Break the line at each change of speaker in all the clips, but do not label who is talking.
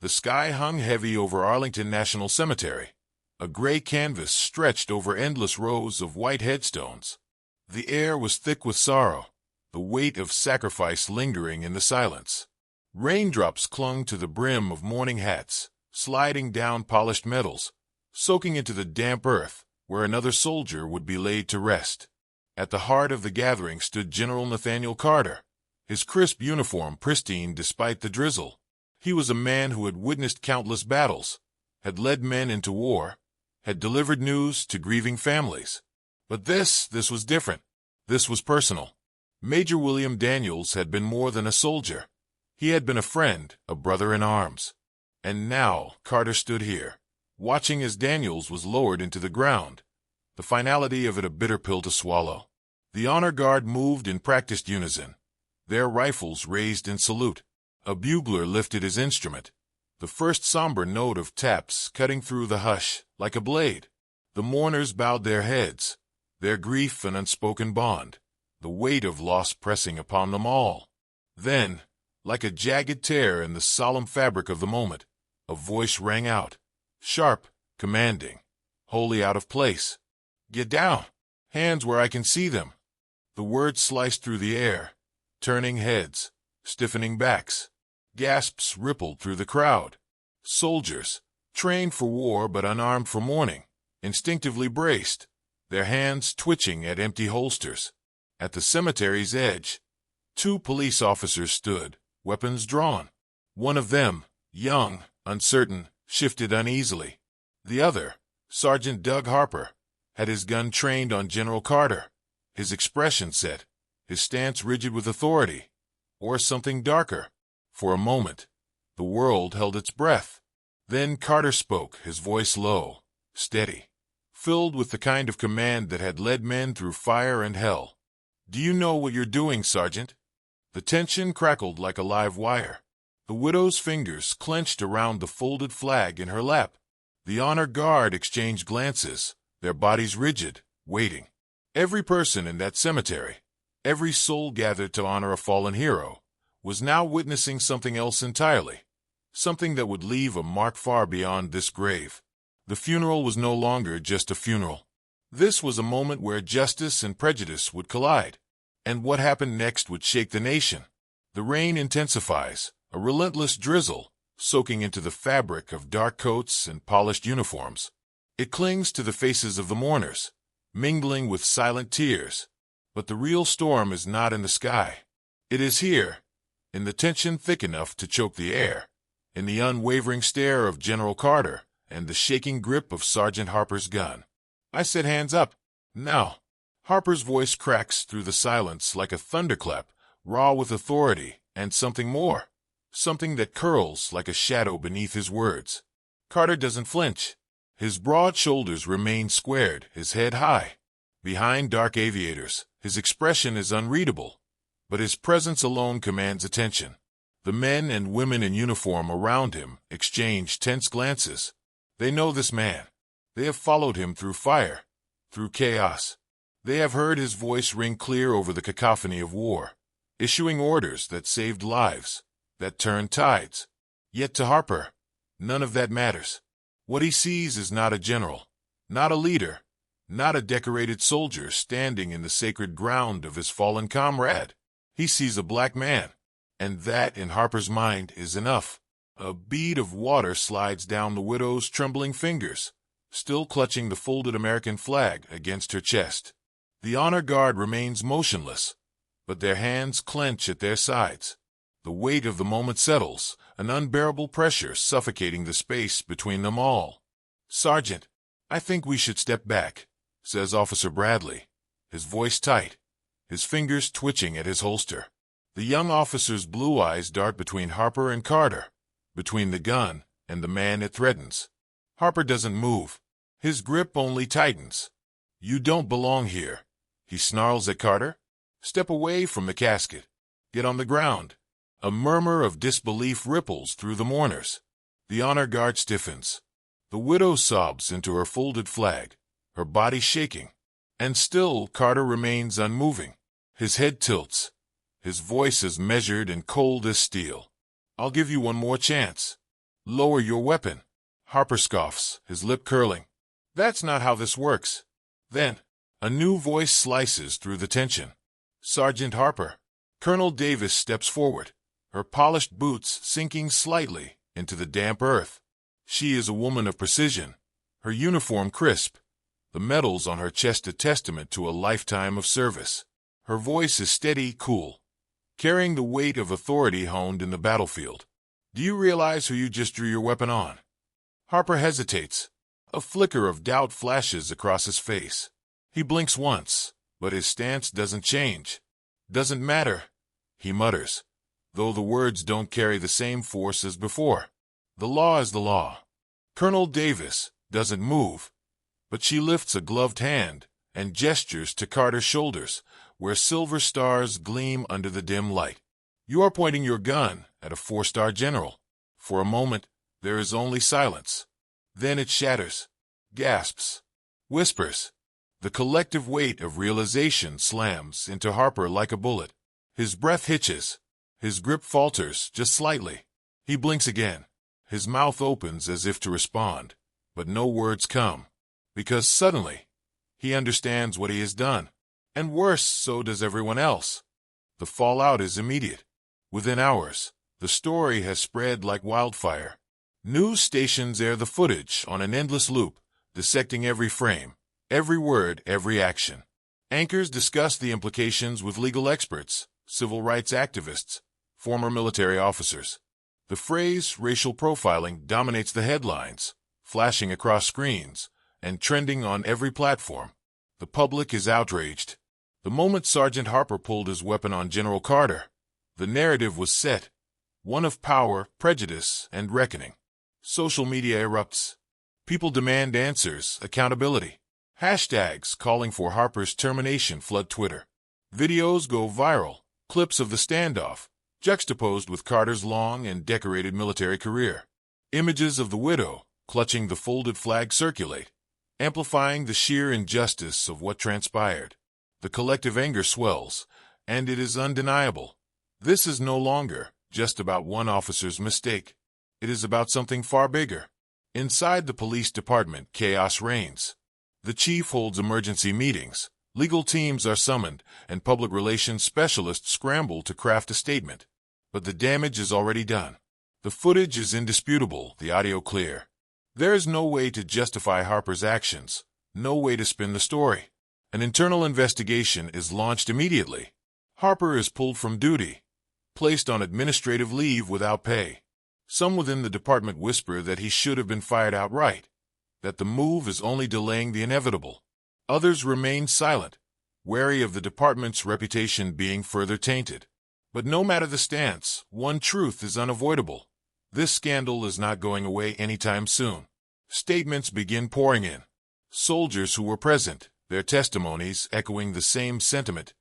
The sky hung heavy over Arlington National Cemetery. A gray canvas stretched over endless rows of white headstones. The air was thick with sorrow, the weight of sacrifice lingering in the silence. Raindrops clung to the brim of mourning hats, sliding down polished metals, soaking into the damp earth where another soldier would be laid to rest. At the heart of the gathering stood General Nathaniel Carter, his crisp uniform pristine despite the drizzle. He was a man who had witnessed countless battles, had led men into war, had delivered news to grieving families. But this was different. This was personal. Major William Daniels had been more than a soldier. He had been a friend, a brother in arms. And now Carter stood here, watching as Daniels was lowered into the ground, the finality of it a bitter pill to swallow. The honor guard moved in practiced unison, their rifles raised in salute. A bugler lifted his instrument, the first somber note of taps cutting through the hush like a blade. The mourners bowed their heads, their grief an unspoken bond, the weight of loss pressing upon them all. Then, like a jagged tear in the solemn fabric of the moment, a voice rang out, sharp, commanding, wholly out of place. "Get down! Hands where I can see them!" The words sliced through the air, turning heads, stiffening backs. Gasps rippled through the crowd. Soldiers, trained for war but unarmed for mourning, instinctively braced, their hands twitching at empty holsters. At the cemetery's edge, 2 police officers stood, weapons drawn. One of them, young, uncertain, shifted uneasily. The other, Sergeant Doug Harper, had his gun trained on General Carter, his expression set, his stance rigid with authority, or something darker. For a moment, the world held its breath. Then Carter spoke, his voice low, steady, filled with the kind of command that had led men through fire and hell. "Do you know what you're doing, Sergeant?" The tension crackled like a live wire. The widow's fingers clenched around the folded flag in her lap. The honor guard exchanged glances, their bodies rigid, waiting. Every person in that cemetery, every soul gathered to honor a fallen hero, was now witnessing something else entirely, something that would leave a mark far beyond this grave. The funeral was no longer just a funeral. This was a moment where justice and prejudice would collide, and what happened next would shake the nation. The rain intensifies, a relentless drizzle, soaking into the fabric of dark coats and polished uniforms. It clings to the faces of the mourners, mingling with silent tears. But the real storm is not in the sky. It is here, in the tension thick enough to choke the air, in the unwavering stare of General Carter and the shaking grip of Sergeant Harper's gun. I said hands up. Now. Harper's voice cracks through the silence like a thunderclap, raw with authority and something more, something that curls like a shadow beneath his words. Carter doesn't flinch. His broad shoulders remain squared, his head high. Behind dark aviators, his expression is unreadable, but his presence alone commands attention. The men and women in uniform around him exchange tense glances. They know this man. They have followed him through fire, through chaos. They have heard his voice ring clear over the cacophony of war, issuing orders that saved lives, that turned tides. Yet to Harper, none of that matters. What he sees is not a general, not a leader, not a decorated soldier standing in the sacred ground of his fallen comrade. He sees a black man, and that, in Harper's mind, is enough. A bead of water slides down the widow's trembling fingers, still clutching the folded American flag against her chest. The honor guard remains motionless, but their hands clench at their sides. The weight of the moment settles, an unbearable pressure suffocating the space between them all. "Sergeant, I think we should step back," says Officer Bradley, his voice tight, his fingers twitching at his holster. The young officer's blue eyes dart between Harper and Carter, between the gun and the man it threatens. Harper doesn't move. His grip only tightens. "You don't belong here," he snarls at Carter. "Step away from the casket. Get on the ground." A murmur of disbelief ripples through the mourners. The honor guard stiffens. The widow sobs into her folded flag, her body shaking. And still Carter remains unmoving. His head tilts. His voice is measured and cold as steel. "I'll give you one more chance. Lower your weapon. Harper scoffs, his lip curling. That's not how this works. Then, a new voice slices through the tension. Sergeant Harper. Colonel Davis steps forward, her polished boots sinking slightly into the damp earth. She is a woman of precision, her uniform crisp, the medals on her chest a testament to a lifetime of service. Her voice is steady, cool, carrying the weight of authority honed in the battlefield. Do you realize who you just drew your weapon on? Harper hesitates. A flicker of doubt flashes across his face. He blinks once, but his stance doesn't change. Doesn't matter, he mutters, though the words don't carry the same force as before. The law is the law. Colonel Davis doesn't move, but she lifts a gloved hand and gestures to Carter's shoulders, where silver stars gleam under the dim light. You are pointing your gun at a 4-star general. For a moment, there is only silence. Then it shatters, gasps, whispers. The collective weight of realization slams into Harper like a bullet. His breath hitches. His grip falters just slightly. He blinks again. His mouth opens as if to respond, but no words come. Because suddenly, he understands what he has done. And worse, so does everyone else. The fallout is immediate. Within hours, the story has spread like wildfire. News stations air the footage on an endless loop, dissecting every frame, every word, every action. Anchors discuss the implications with legal experts, civil rights activists, former military officers. The phrase racial profiling dominates the headlines, flashing across screens and trending on every platform. The public is outraged. The moment Sergeant Harper pulled his weapon on General Carter, the narrative was set, one of power, prejudice, and reckoning. Social media erupts. People demand answers, accountability. Hashtags calling for Harper's termination flood Twitter. Videos go viral, clips of the standoff, juxtaposed with Carter's long and decorated military career. Images of the widow, clutching the folded flag circulate, amplifying the sheer injustice of what transpired. The collective anger swells, and it is undeniable. This is no longer just about one officer's mistake. It is about something far bigger. Inside the police department, chaos reigns. The chief holds emergency meetings, legal teams are summoned, and public relations specialists scramble to craft a statement. But the damage is already done. The footage is indisputable, the audio clear. There is no way to justify Harper's actions, no way to spin the story. An internal investigation is launched immediately. Harper is pulled from duty, placed on administrative leave without pay. Some within the department whisper that he should have been fired outright, that the move is only delaying the inevitable. Others remain silent, wary of the department's reputation being further tainted. But no matter the stance, one truth is unavoidable. This scandal is not going away anytime soon. Statements begin pouring in. Soldiers who were present, their testimonies echoing the same sentiment: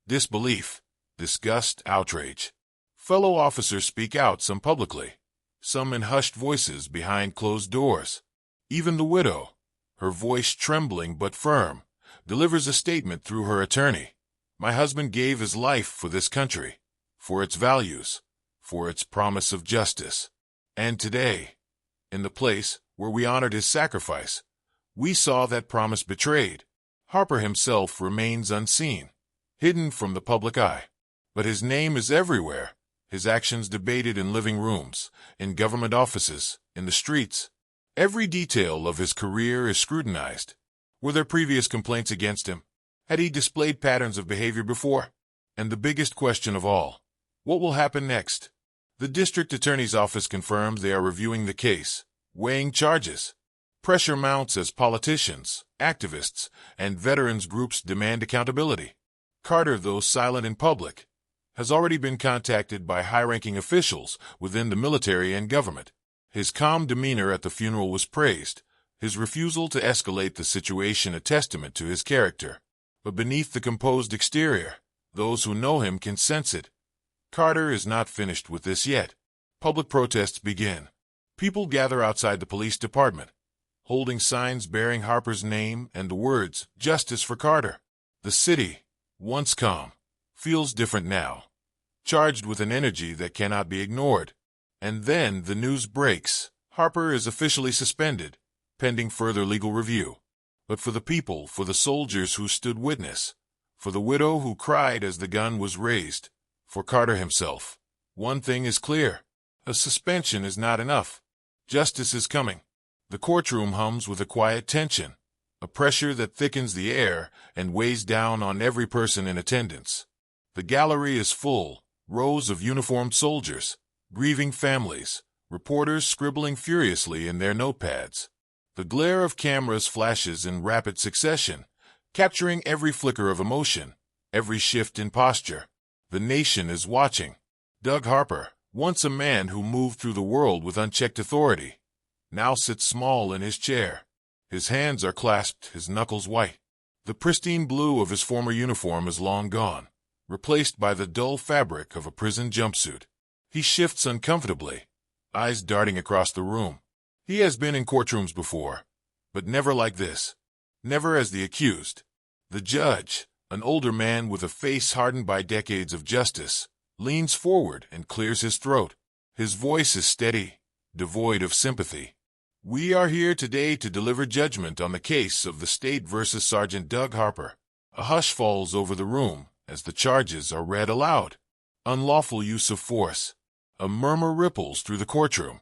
disbelief, disgust, outrage. Fellow officers speak out, some publicly, some in hushed voices behind closed doors. Even the widow, her voice trembling but firm, delivers a statement through her attorney. My husband gave his life for this country, for its values, for its promise of justice. And today, in the place where we honored his sacrifice, we saw that promise betrayed. Harper himself remains unseen, hidden from the public eye. But his name is everywhere, his actions debated in living rooms, in government offices, in the streets. Every detail of his career is scrutinized. Were there previous complaints against him? Had he displayed patterns of behavior before? And the biggest question of all, what will happen next? The district attorney's office confirms they are reviewing the case, weighing charges. Pressure mounts as politicians, activists, and veterans groups demand accountability. Carter, though silent in public, has already been contacted by high-ranking officials within the military and government. His calm demeanor at the funeral was praised, his refusal to escalate the situation a testament to his character. But beneath the composed exterior, those who know him can sense it. Carter is not finished with this yet. Public protests begin. People gather outside the police department, holding signs bearing Harper's name and the words, "Justice for Carter." The city, once calm, feels different now, charged with an energy that cannot be ignored. And then the news breaks. Harper is officially suspended, pending further legal review. But for the people, for the soldiers who stood witness, for the widow who cried as the gun was raised, for Carter himself, one thing is clear. A suspension is not enough. Justice is coming. The courtroom hums with a quiet tension, a pressure that thickens the air and weighs down on every person in attendance. The gallery is full, rows of uniformed soldiers, grieving families, reporters scribbling furiously in their notepads. The glare of cameras flashes in rapid succession, capturing every flicker of emotion, every shift in posture. The nation is watching. Doug Harper, once a man who moved through the world with unchecked authority, now sits small in his chair. His hands are clasped, his knuckles white. The pristine blue of his former uniform is long gone, replaced by the dull fabric of a prison jumpsuit. He shifts uncomfortably, eyes darting across the room. He has been in courtrooms before, but never like this. Never as the accused. The judge, an older man with a face hardened by decades of justice, leans forward and clears his throat. His voice is steady, devoid of sympathy. We are here today to deliver judgment on the case of the state versus Sergeant Doug Harper. A hush falls over the room as the charges are read aloud. Unlawful use of force. A murmur ripples through the courtroom,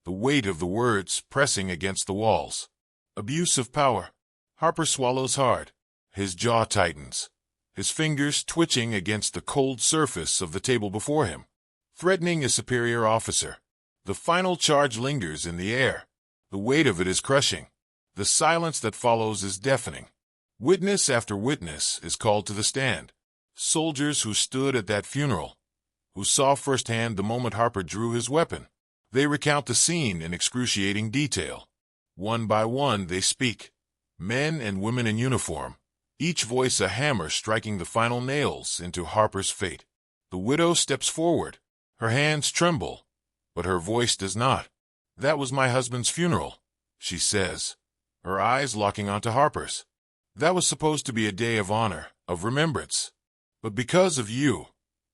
the weight of the words pressing against the walls. Abuse of power. Harper swallows hard. His jaw tightens, his fingers twitching against the cold surface of the table before him, threatening a superior officer. The final charge lingers in the air. The weight of it is crushing. The silence that follows is deafening. Witness after witness is called to the stand. Soldiers who stood at that funeral, who saw firsthand the moment Harper drew his weapon. They recount the scene in excruciating detail. One by one they speak. Men and women in uniform, each voice a hammer striking the final nails into Harper's fate. The widow steps forward. Her hands tremble, but her voice does not. "That was my husband's funeral," she says, her eyes locking onto Harper's. "That was supposed to be a day of honor, of remembrance. But because of you,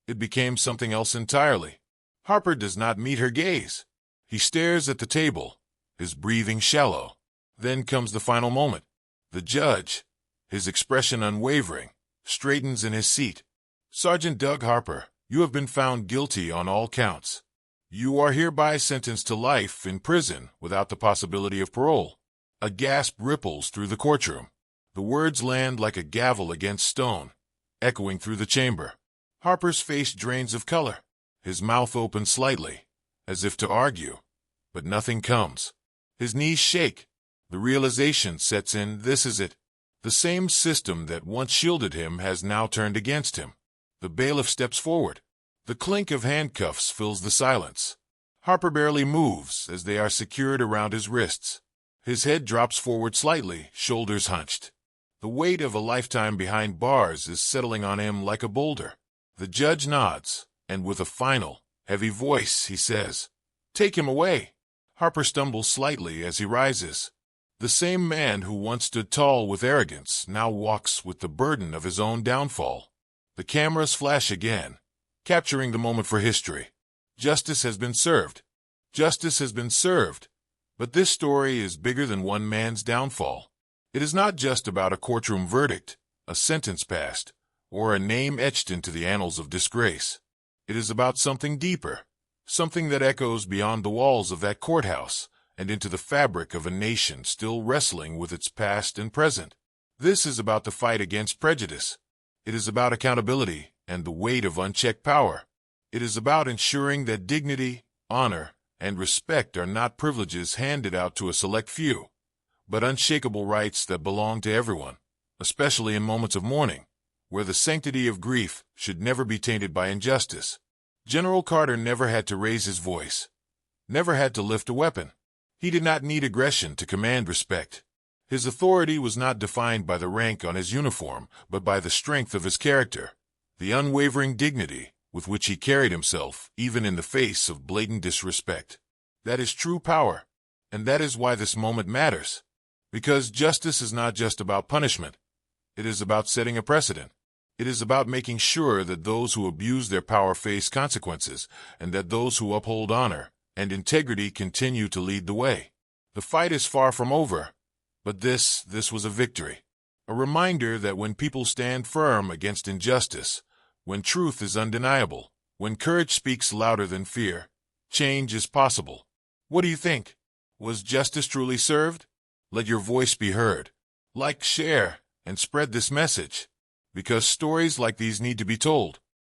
it became something else entirely." Harper does not meet her gaze. He stares at the table, his breathing shallow. Then comes the final moment. The judge, his expression unwavering, straightens in his seat. "Sergeant Doug Harper, you have been found guilty on all counts. You are hereby sentenced to life in prison without the possibility of parole." A gasp ripples through the courtroom. The words land like a gavel against stone, echoing through the chamber. Harper's face drains of color. His mouth opens slightly, as if to argue, but nothing comes. His knees shake. The realization sets in, this is it. The same system that once shielded him has now turned against him. The bailiff steps forward. The clink of handcuffs fills the silence. Harper barely moves as they are secured around his wrists. His head drops forward slightly, shoulders hunched. The weight of a lifetime behind bars is settling on him like a boulder. The judge nods, and with a final, heavy voice, he says, "Take him away." Harper stumbles slightly as he rises. The same man who once stood tall with arrogance now walks with the burden of his own downfall. The cameras flash again, capturing the moment for history. Justice has been served. Justice has been served. But this story is bigger than one man's downfall. It is not just about a courtroom verdict, a sentence passed, or a name etched into the annals of disgrace. It is about something deeper, something that echoes beyond the walls of that courthouse and into the fabric of a nation still wrestling with its past and present. This is about the fight against prejudice. It is about accountability and the weight of unchecked power. It is about ensuring that dignity, honor, and respect are not privileges handed out to a select few, but unshakable rights that belong to everyone, especially in moments of mourning, where the sanctity of grief should never be tainted by injustice. General Carter never had to raise his voice, never had to lift a weapon. He did not need aggression to command respect. His authority was not defined by the rank on his uniform, but by the strength of his character, the unwavering dignity with which he carried himself, even in the face of blatant disrespect. That is true power, and that is why this moment matters. Because justice is not just about punishment. It is about setting a precedent. It is about making sure that those who abuse their power face consequences, and that those who uphold honor and integrity continue to lead the way. The fight is far from over, but this was a victory. A reminder that when people stand firm against injustice, when truth is undeniable, when courage speaks louder than fear, change is possible. What do you think? Was justice truly served? Let your voice be heard. Like, share, and spread this message, because stories like these need to be told.